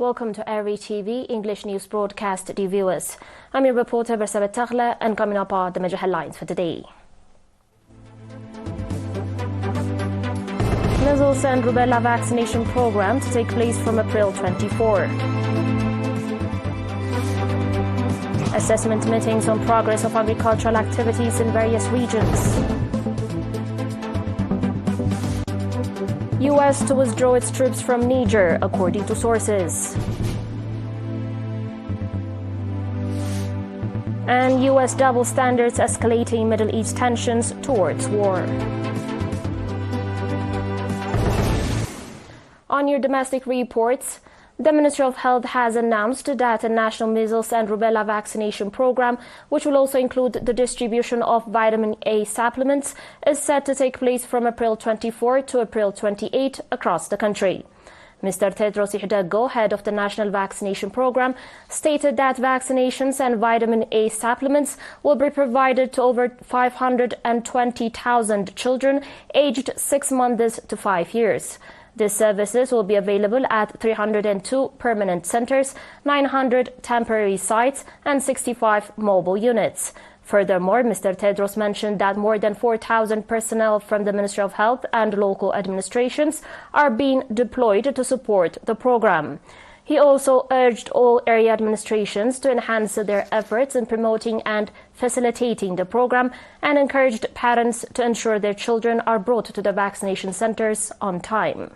welcome to ERi-TV English News Broadcast, dear viewers. I'm your reporter Bersabet Taghla, and coming up are the major headlines for today. Measles and rubella vaccination program to take place from April 24. Assessment meetings on progress of agricultural activities in various regions. U.S. to withdraw its troops from Niger, according to sources. And U.S. double standards escalating Middle East tensions towards war. On your domestic reports, the Ministry of Health has announced that a national measles and rubella vaccination program, which will also include the distribution of vitamin A supplements, is set to take place from April 24 to April 28 across the country. Mr. Tedros Adhanom, head of the National Vaccination Program, stated that vaccinations and vitamin A supplements will be provided to over 520,000 children aged 6 months to 5 years. These services will be available at 302 permanent centers, 900 temporary sites, and 65 mobile units. Furthermore, Mr. Tedros mentioned that more than 4,000 personnel from the Ministry of Health and local administrations are being deployed to support the program. He also urged all area administrations to enhance their efforts in promoting and facilitating the program and encouraged parents to ensure their children are brought to the vaccination centers on time.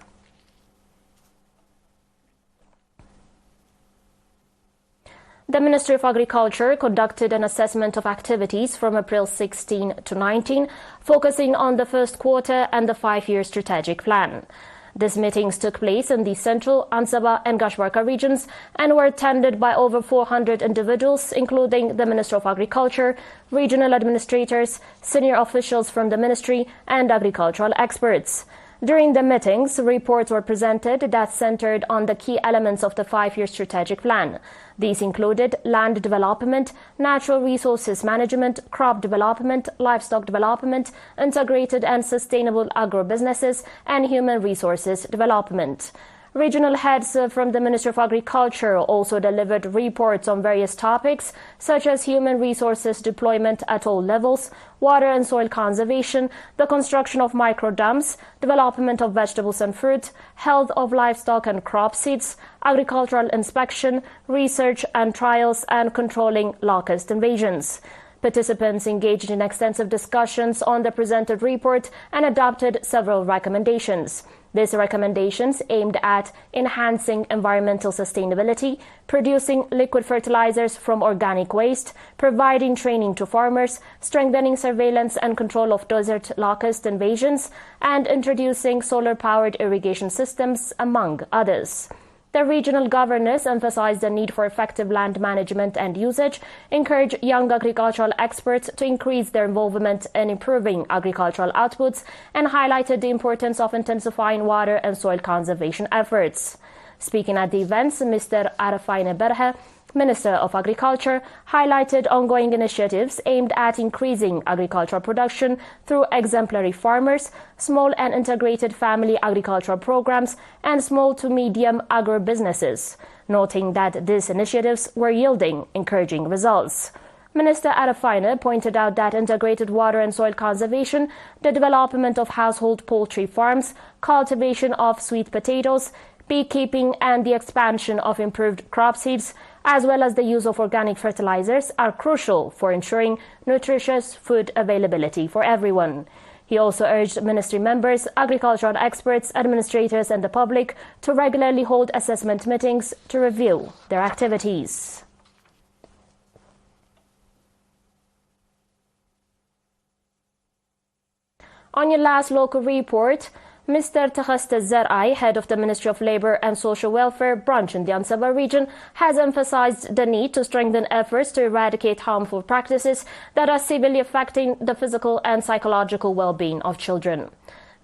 The Ministry of Agriculture conducted an assessment of activities from April 16 to 19, focusing on the first quarter and the 5-year strategic plan. These meetings took place in the Central, Ansaba and Gashbarka regions and were attended by over 400 individuals, including the Minister of Agriculture, regional administrators, senior officials from the ministry and agricultural experts. During the meetings, reports were presented that centered on the key elements of the 5-year strategic plan. These included land development, natural resources management, crop development, livestock development, integrated and sustainable agro-businesses, and human resources development. Regional heads from the Ministry of Agriculture also delivered reports on various topics, such as human resources deployment at all levels, water and soil conservation, the construction of micro-dams, development of vegetables and fruit, health of livestock and crop seeds, agricultural inspection, research and trials, and controlling locust invasions. Participants engaged in extensive discussions on the presented report and adopted several recommendations. These recommendations aimed at enhancing environmental sustainability, producing liquid fertilizers from organic waste, providing training to farmers, strengthening surveillance and control of desert locust invasions, and introducing solar-powered irrigation systems, among others. The regional governors emphasized the need for effective land management and usage, encouraged young agricultural experts to increase their involvement in improving agricultural outputs, and highlighted the importance of intensifying water and soil conservation efforts. Speaking at the events, Mr. ERi-TV, Minister of Agriculture, highlighted ongoing initiatives aimed at increasing agricultural production through exemplary farmers, small and integrated family agricultural programs, and small to medium agro-businesses, noting that these initiatives were yielding encouraging results. Minister ERi-TV pointed out that integrated water and soil conservation, the development of household poultry farms, cultivation of sweet potatoes, beekeeping, and the expansion of improved crop seeds, as well as the use of organic fertilizers, are crucial for ensuring nutritious food availability for everyone. He also urged ministry members, agricultural experts, administrators, and the public to regularly hold assessment meetings to review their activities. On your last local report, Mr. Taghste Zerai, head of the Ministry of Labour and Social Welfare branch in the Ansaba region, has emphasized the need to strengthen efforts to eradicate harmful practices that are severely affecting the physical and psychological well-being of children.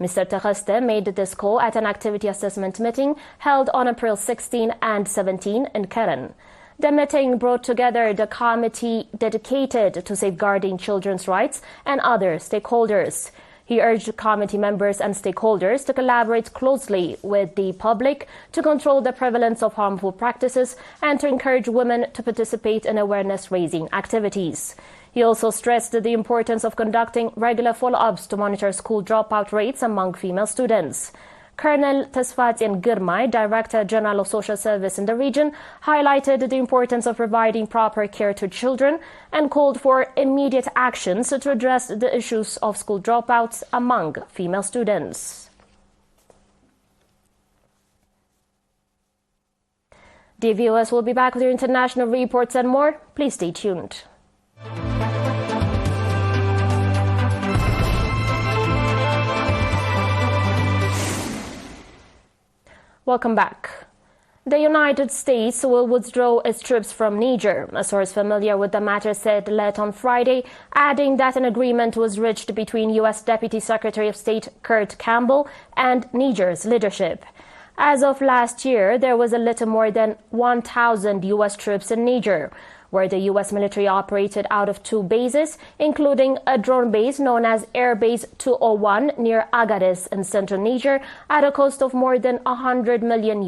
Mr. Taghste made this call at an activity assessment meeting held on April 16 and 17 in Keren. The meeting brought together the committee dedicated to safeguarding children's rights and other stakeholders. He urged committee members and stakeholders to collaborate closely with the public to control the prevalence of harmful practices and to encourage women to participate in awareness-raising activities. He also stressed the importance of conducting regular follow-ups to monitor school dropout rates among female students. Colonel Tesfatien Girmay, Director General of Social Service in the region, highlighted the importance of providing proper care to children and called for immediate actions to address the issues of school dropouts among female students. Dear viewers, we'll be back with your international reports and more. Please stay tuned. Welcome back. The United States will withdraw its troops from Niger, a source familiar with the matter said late on Friday, adding that an agreement was reached between U.S. Deputy Secretary of State Kurt Campbell and Niger's leadership. As of last year, there was a little more than 1,000 U.S. troops in Niger, where the U.S. military operated out of 2 bases, including a drone base known as Air Base 201 near Agadez in central Niger at a cost of more than $100 million.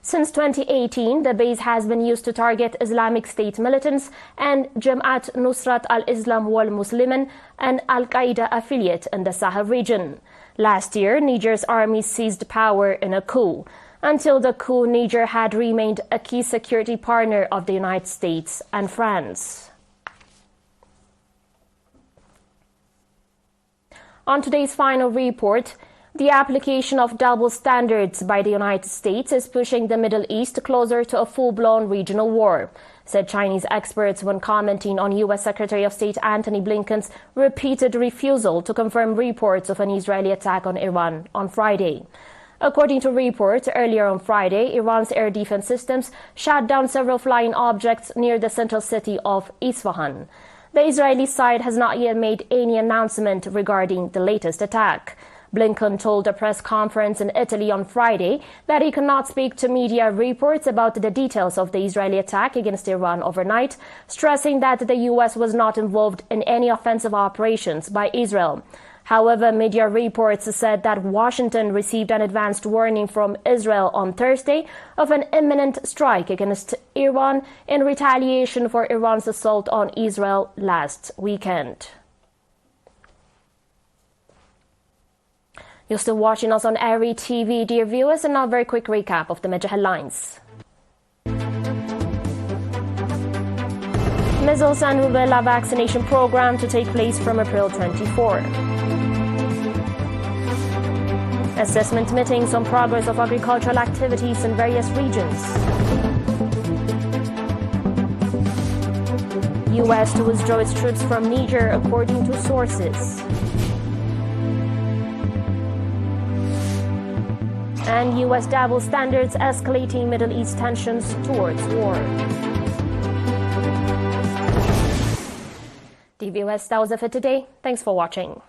Since 2018, the base has been used to target Islamic State militants and Jamaat Nusrat al-Islam wal Muslimin, an al-Qaeda affiliate in the Sahel region. Last year, Niger's army seized power in a coup. Until the coup, Niger had remained a key security partner of the United States and France. On today's final report, the application of double standards by the United States is pushing the Middle East closer to a full-blown regional war, said Chinese experts when commenting on U.S. Secretary of State Antony Blinken's repeated refusal to confirm reports of an Israeli attack on Iran on Friday. According to reports, earlier on Friday, Iran's air defense systems shot down several flying objects near the central city of Isfahan. The Israeli side has not yet made any announcement regarding the latest attack. Blinken told a press conference in Italy on Friday that he could not speak to media reports about the details of the Israeli attack against Iran overnight, stressing that the U.S. was not involved in any offensive operations by Israel. However, media reports said that Washington received an advanced warning from Israel on Thursday of an imminent strike against Iran in retaliation for Iran's assault on Israel last weekend. You're still watching us on ERi-TV, dear viewers, and now a very quick recap of the major headlines. Measles and rubella vaccination program to take place from April 24. Assessment meetings on progress of agricultural activities in various regions. U.S. to withdraw its troops from Niger according to sources. And U.S. double standards escalating Middle East tensions towards war. DVOS, that was it for today. Thanks for watching.